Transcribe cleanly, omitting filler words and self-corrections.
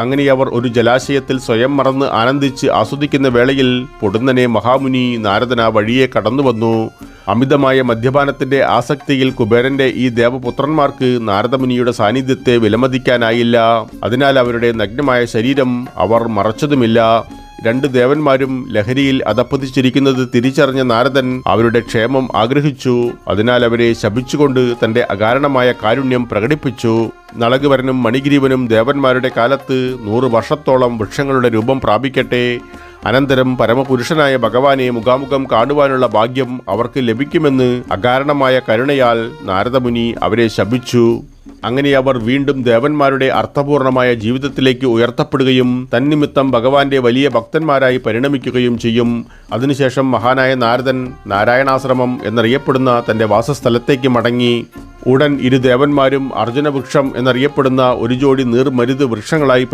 അങ്ങനെ അവർ ഒരു ജലാശയത്തിൽ സ്വയം മറന്ന് ആനന്ദിച്ച് ആസ്വദിക്കുന്ന വേളയിൽ പൊടുന്നനെ മഹാമുനി നാരദൻ ആ വഴിയെ കടന്നു വന്നു. അമിതമായ മദ്യപാനത്തിന്റെ ആസക്തിയിൽ കുബേരന്റെ ഈ ദേവപുത്രന്മാർക്ക് നാരദമുനിയുടെ സാന്നിധ്യത്തെ വിലമതിക്കാനായില്ല. അതിനാൽ അവരുടെ നഗ്നമായ ശരീരം അവർ മറച്ചതുമില്ല. രണ്ട് ദേവന്മാരും ലഹരിയിൽ അധപ്പതിച്ചിരിക്കുന്നത് തിരിച്ചറിഞ്ഞ നാരദൻ അവരുടെ ക്ഷേമം ആഗ്രഹിച്ചു. അതിനാൽ അവരെ ശപിച്ചുകൊണ്ട് തന്റെ അകാരണമായ കാരുണ്യം പ്രകടിപ്പിച്ചു. നളകുവരനും മണിഗ്രീവനും ദേവന്മാരുടെ കാലത്ത് 100 വർഷത്തോളം വൃക്ഷങ്ങളുടെ രൂപം പ്രാപിക്കട്ടെ. അനന്തരം പരമപുരുഷനായ ഭഗവാനെ മുഖാമുഖം കാണുവാനുള്ള ഭാഗ്യം അവർക്ക് ലഭിക്കുമെന്ന് അകാരണമായ കരുണയാൽ നാരദമുനി അവരെ ശപിച്ചു. അങ്ങനെ അവർ വീണ്ടും ദേവന്മാരുടെ അർത്ഥപൂർണമായ ജീവിതത്തിലേക്ക് ഉയർത്തപ്പെടുകയും തന്നിമിത്തം ഭഗവാന്റെ വലിയ ഭക്തന്മാരായി പരിണമിക്കുകയും ചെയ്യും. അതിനുശേഷം മഹാനായ നാരദൻ നാരായണാശ്രമം എന്നറിയപ്പെടുന്ന തന്റെ വാസസ്ഥലത്തേക്ക് മടങ്ങി. ഉടൻ ഇരു ദേവന്മാരും അർജുനവൃക്ഷം എന്നറിയപ്പെടുന്ന ഒരു ജോഡി നീർമരുത് വൃക്ഷങ്ങളായി